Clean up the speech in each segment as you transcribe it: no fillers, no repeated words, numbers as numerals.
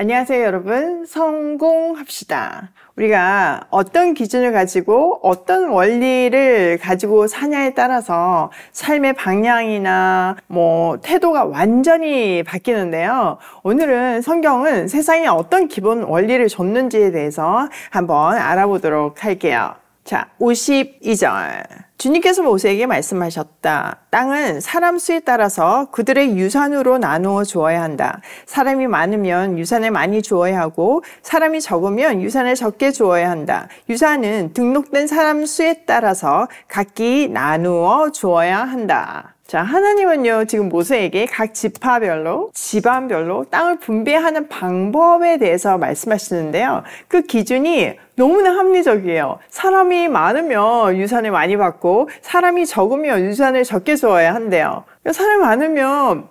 안녕하세요, 여러분. 성공합시다. 우리가 어떤 기준을 가지고 어떤 원리를 가지고 사냐에 따라서 삶의 방향이나 태도가 완전히 바뀌는데요. 오늘은 성경은 세상에 어떤 기본 원리를 줬는지에 대해서 한번 알아보도록 할게요. 자, 52절. 주님께서 모세에게 말씀하셨다. 땅은 사람 수에 따라서 그들의 유산으로 나누어 주어야 한다. 사람이 많으면 유산을 많이 주어야 하고 사람이 적으면 유산을 적게 주어야 한다. 유산은 등록된 사람 수에 따라서 각기 나누어 주어야 한다. 자, 하나님은요, 지금 모세에게 각 지파별로, 집안별로 땅을 분배하는 방법에 대해서 말씀하시는데요. 그 기준이 너무나 합리적이에요. 사람이 많으면 유산을 많이 받고, 사람이 적으면 유산을 적게 주어야 한대요. 사람이 많으면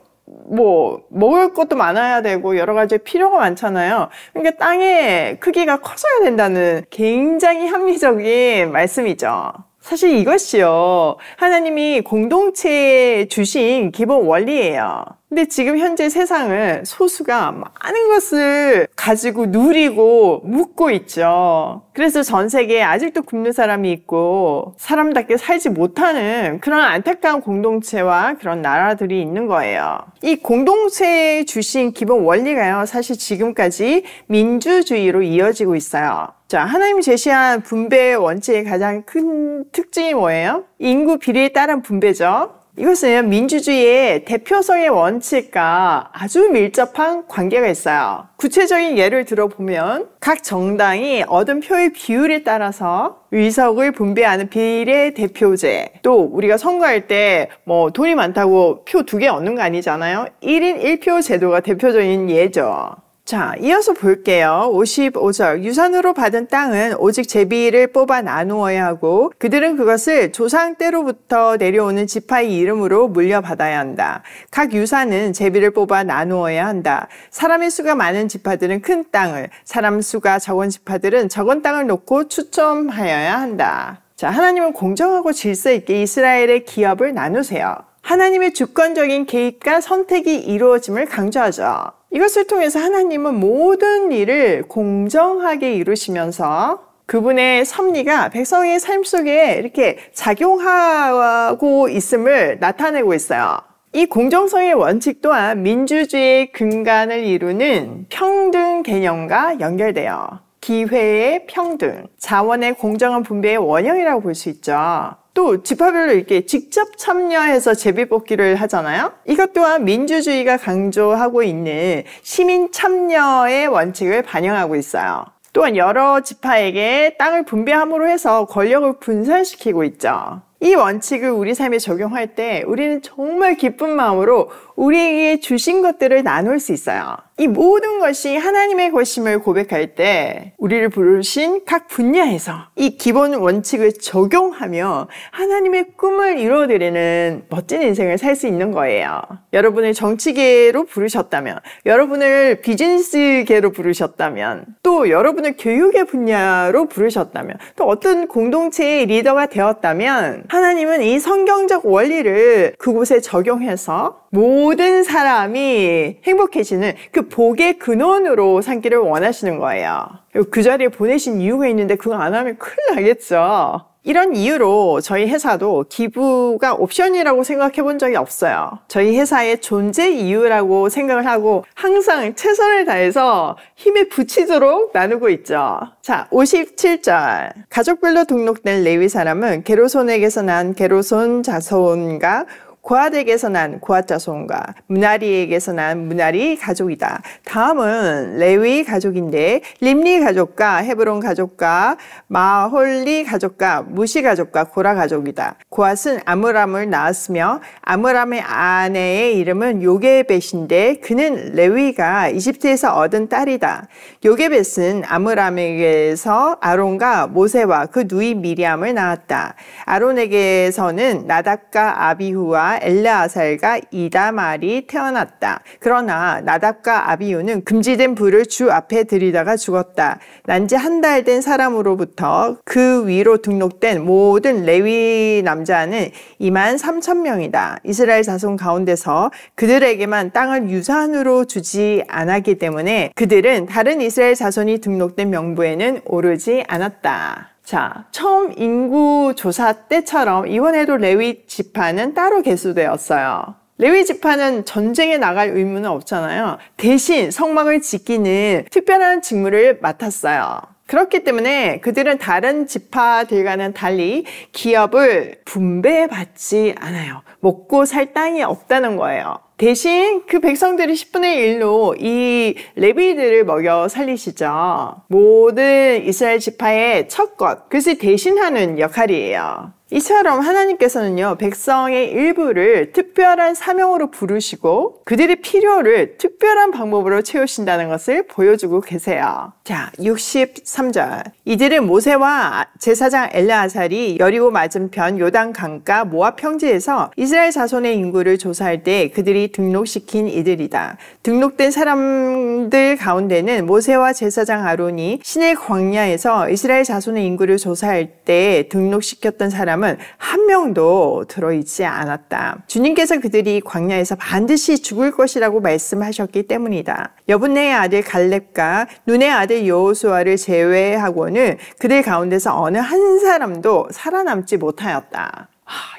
먹을 것도 많아야 되고 여러 가지 필요가 많잖아요. 그러니까 땅의 크기가 커져야 된다는 굉장히 합리적인 말씀이죠. 사실 이것이요, 하나님이 공동체에 주신 기본 원리예요. 근데 지금 현재 세상은 소수가 많은 것을 가지고 누리고 묻고 있죠. 그래서 전 세계에 아직도 굶는 사람이 있고 사람답게 살지 못하는 그런 안타까운 공동체와 그런 나라들이 있는 거예요. 이 공동체에 주신 기본 원리가요, 사실 지금까지 민주주의로 이어지고 있어요. 자, 하나님이 제시한 분배 원칙의 가장 큰 특징이 뭐예요? 인구 비례에 따른 분배죠. 이것은 민주주의의 대표성의 원칙과 아주 밀접한 관계가 있어요. 구체적인 예를 들어보면 각 정당이 얻은 표의 비율에 따라서 의석을 분배하는 비례대표제, 또 우리가 선거할 때 돈이 많다고 표 2개 얻는 거 아니잖아요. 1인 1표 제도가 대표적인 예죠. 자, 이어서 볼게요. 55절. 유산으로 받은 땅은 오직 제비를 뽑아 나누어야 하고 그들은 그것을 조상 때로부터 내려오는 지파의 이름으로 물려받아야 한다. 각 유산은 제비를 뽑아 나누어야 한다. 사람의 수가 많은 지파들은 큰 땅을, 사람 수가 적은 지파들은 적은 땅을 놓고 추첨하여야 한다. 자, 하나님은 공정하고 질서 있게 이스라엘의 기업을 나누세요. 하나님의 주권적인 개입과 선택이 이루어짐을 강조하죠. 이것을 통해서 하나님은 모든 일을 공정하게 이루시면서 그분의 섭리가 백성의 삶 속에 이렇게 작용하고 있음을 나타내고 있어요. 이 공정성의 원칙 또한 민주주의의 근간을 이루는 평등 개념과 연결돼요. 기회의 평등, 자원의 공정한 분배의 원형이라고 볼 수 있죠. 또 지파별로 이렇게 직접 참여해서 제비뽑기를 하잖아요. 이것 또한 민주주의가 강조하고 있는 시민 참여의 원칙을 반영하고 있어요. 또한 여러 지파에게 땅을 분배함으로 해서 권력을 분산시키고 있죠. 이 원칙을 우리 삶에 적용할 때 우리는 정말 기쁜 마음으로 우리에게 주신 것들을 나눌 수 있어요. 이 모든 것이 하나님의 것임을 고백할 때 우리를 부르신 각 분야에서 이 기본 원칙을 적용하며 하나님의 꿈을 이루어드리는 멋진 인생을 살 수 있는 거예요. 여러분을 정치계로 부르셨다면, 여러분을 비즈니스계로 부르셨다면, 또 여러분을 교육의 분야로 부르셨다면, 또 어떤 공동체의 리더가 되었다면 하나님은 이 성경적 원리를 그곳에 적용해서 모든 사람이 행복해지는 그 복의 근원으로 삼기를 원하시는 거예요. 그 자리에 보내신 이유가 있는데 그거 안 하면 큰일 나겠죠. 이런 이유로 저희 회사도 기부가 옵션이라고 생각해 본 적이 없어요. 저희 회사의 존재 이유라고 생각을 하고 항상 최선을 다해서 힘에 부치도록 나누고 있죠. 자, 57절. 가족별로 등록된 레위 사람은 게르손에게서 난 게르손 자손과 고핫에게서 난 고핫 자손과 므라리에게서 난 므라리 가족이다. 다음은 레위 가족인데 림리 가족과 헤브론 가족과 마홀리 가족과 무시 가족과 고라 가족이다. 고핫은 아므람을 낳았으며 아므람의 아내의 이름은 요게벳인데 그는 레위가 이집트에서 얻은 딸이다. 요게벳은 아므람에게서 아론과 모세와 그 누이 미리암을 낳았다. 아론에게서는 나답과 아비후와 나답과 엘르아살과 이다말이 태어났다. 그러나 나답과 아비후는 금지된 불을 주 앞에 들이다가 죽었다. 난지 한 달 된 사람으로부터 그 위로 등록된 모든 레위 남자는 23,000명이다. 이스라엘 자손 가운데서 그들에게만 땅을 유산으로 주지 않았기 때문에 그들은 다른 이스라엘 자손이 등록된 명부에는 오르지 않았다. 자, 처음 인구 조사 때처럼 이번에도 레위 지파는 따로 계수되었어요. 레위 지파는 전쟁에 나갈 의무는 없잖아요. 대신 성막을 지키는 특별한 직무를 맡았어요. 그렇기 때문에 그들은 다른 지파들과는 달리 기업을 분배받지 않아요. 먹고 살 땅이 없다는 거예요. 대신 그 백성들이 10분의 1로 이 레위들을 먹여 살리시죠. 모든 이스라엘 지파의 첫 것, 그것을 대신하는 역할이에요. 이처럼 하나님께서는요, 백성의 일부를 특별한 사명으로 부르시고 그들의 필요를 특별한 방법으로 채우신다는 것을 보여주고 계세요. 자, 63절. 이들은 모세와 제사장 엘르아살이 여리고 맞은편 요단 강가 모압 평지에서 이스라엘 자손의 인구를 조사할 때 그들이 등록시킨 이들이다. 등록된 사람들 가운데는 모세와 제사장 아론이 시내 광야에서 이스라엘 자손의 인구를 조사할 때 등록시켰던 사람 한 명도 들어있지 않았다. 주님께서 그들이 광야에서 반드시 죽을 것이라고 말씀하셨기 때문이다. 여분네의 아들 갈렙과 눈의 아들 여호수아를 제외하고는 그들 가운데서 어느 한 사람도 살아남지 못하였다.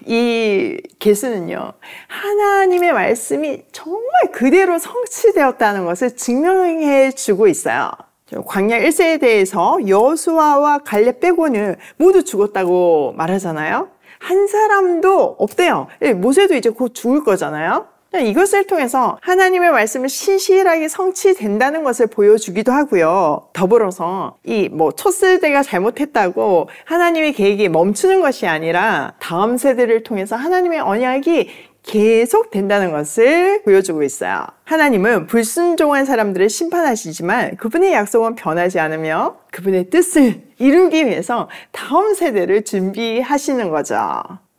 이 계수는요, 하나님의 말씀이 정말 그대로 성취되었다는 것을 증명해 주고 있어요. 광야 1세대에서 여호수아와 갈렙 빼고는 모두 죽었다고 말하잖아요. 한 사람도 없대요. 모세도 이제 곧 죽을 거잖아요. 이것을 통해서 하나님의 말씀을 신실하게 성취된다는 것을 보여주기도 하고요. 더불어서 첫 세대가 잘못했다고 하나님의 계획이 멈추는 것이 아니라 다음 세대를 통해서 하나님의 언약이 계속 된다는 것을 보여주고 있어요. 하나님은 불순종한 사람들을 심판하시지만 그분의 약속은 변하지 않으며 그분의 뜻을 이루기 위해서 다음 세대를 준비하시는 거죠.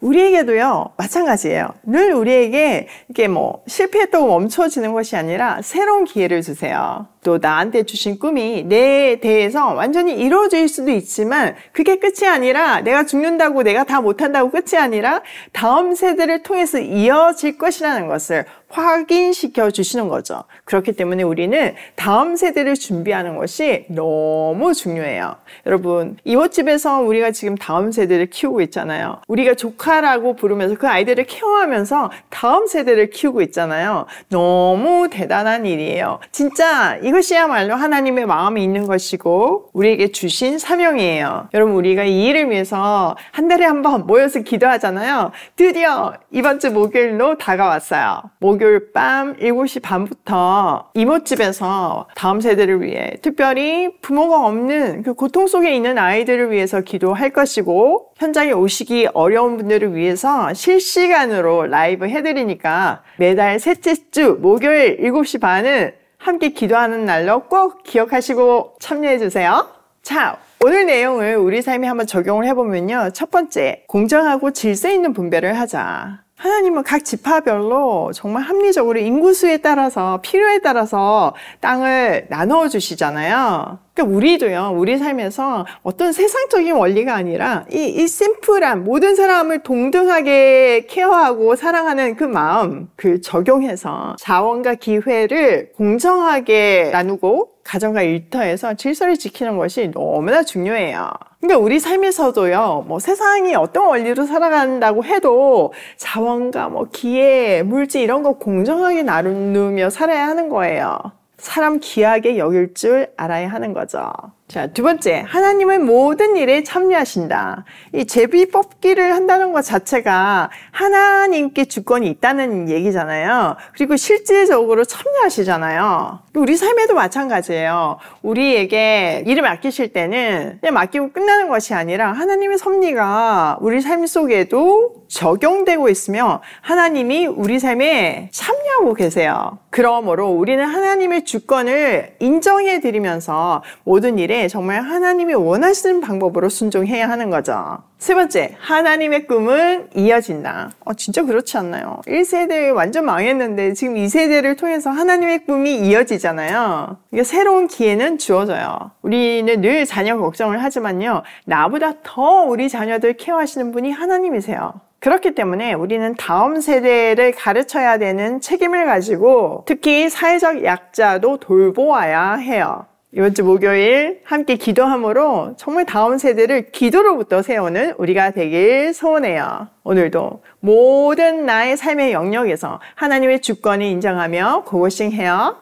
우리에게도요, 마찬가지예요. 늘 우리에게 이게 실패했다고 멈춰지는 것이 아니라 새로운 기회를 주세요. 또 나한테 주신 꿈이 내 대해서 완전히 이루어질 수도 있지만 그게 끝이 아니라 내가 죽는다고 내가 다 못한다고 끝이 아니라 다음 세대를 통해서 이어질 것이라는 것을 확인시켜 주시는 거죠. 그렇기 때문에 우리는 다음 세대를 준비하는 것이 너무 중요해요. 여러분, 이웃집에서 우리가 지금 다음 세대를 키우고 있잖아요. 우리가 조카라고 부르면서 그 아이들을 케어하면서 다음 세대를 키우고 있잖아요. 너무 대단한 일이에요. 진짜 이것이야말로 하나님의 마음이 있는 것이고 우리에게 주신 사명이에요. 여러분, 우리가 이 일을 위해서 한 달에 한 번 모여서 기도하잖아요. 드디어 이번 주 목요일로 다가왔어요. 목요일 밤 7시 반부터 이모집에서 다음 세대를 위해 특별히 부모가 없는 그 고통 속에 있는 아이들을 위해서 기도할 것이고 현장에 오시기 어려운 분들을 위해서 실시간으로 라이브 해드리니까 매달 셋째 주 목요일 7시 반은 함께 기도하는 날로 꼭 기억하시고 참여해주세요. 자, 오늘 내용을 우리 삶에 한번 적용을 해보면요. 첫 번째, 공정하고 질서 있는 분배를 하자. 하나님은 각 지파별로 정말 합리적으로 인구수에 따라서 필요에 따라서 땅을 나누어 주시잖아요. 그러니까 우리도요, 우리 삶에서 어떤 세상적인 원리가 아니라 이 심플한 모든 사람을 동등하게 케어하고 사랑하는 그 마음, 그 적용해서 자원과 기회를 공정하게 나누고 가정과 일터에서 질서를 지키는 것이 너무나 중요해요. 그러니까 우리 삶에서도요, 세상이 어떤 원리로 살아간다고 해도 자원과 기회, 물질 이런 거 공정하게 나누며 살아야 하는 거예요. 사람 귀하게 여길 줄 알아야 하는 거죠. 자, 두 번째, 하나님은 모든 일에 참여하신다. 이 제비 뽑기를 한다는 것 자체가 하나님께 주권이 있다는 얘기잖아요. 그리고 실질적으로 참여하시잖아요. 우리 삶에도 마찬가지예요. 우리에게 일을 맡기실 때는 그냥 맡기고 끝나는 것이 아니라 하나님의 섭리가 우리 삶 속에도 적용되고 있으며 하나님이 우리 삶에 참여하고 계세요. 그러므로 우리는 하나님의 주권을 인정해 드리면서 모든 일에 때문에 정말 하나님이 원하시는 방법으로 순종해야 하는 거죠. 세 번째, 하나님의 꿈은 이어진다. 진짜 그렇지 않나요? 1세대 완전 망했는데 지금 2세대를 통해서 하나님의 꿈이 이어지잖아요. 그러니까 새로운 기회는 주어져요. 우리는 늘 자녀 걱정을 하지만요. 나보다 더 우리 자녀들 케어하시는 분이 하나님이세요. 그렇기 때문에 우리는 다음 세대를 가르쳐야 되는 책임을 가지고 특히 사회적 약자도 돌보아야 해요. 이번 주 목요일 함께 기도함으로 정말 다음 세대를 기도로부터 세우는 우리가 되길 소원해요. 오늘도 모든 나의 삶의 영역에서 하나님의 주권을 인정하며 고고싱해요.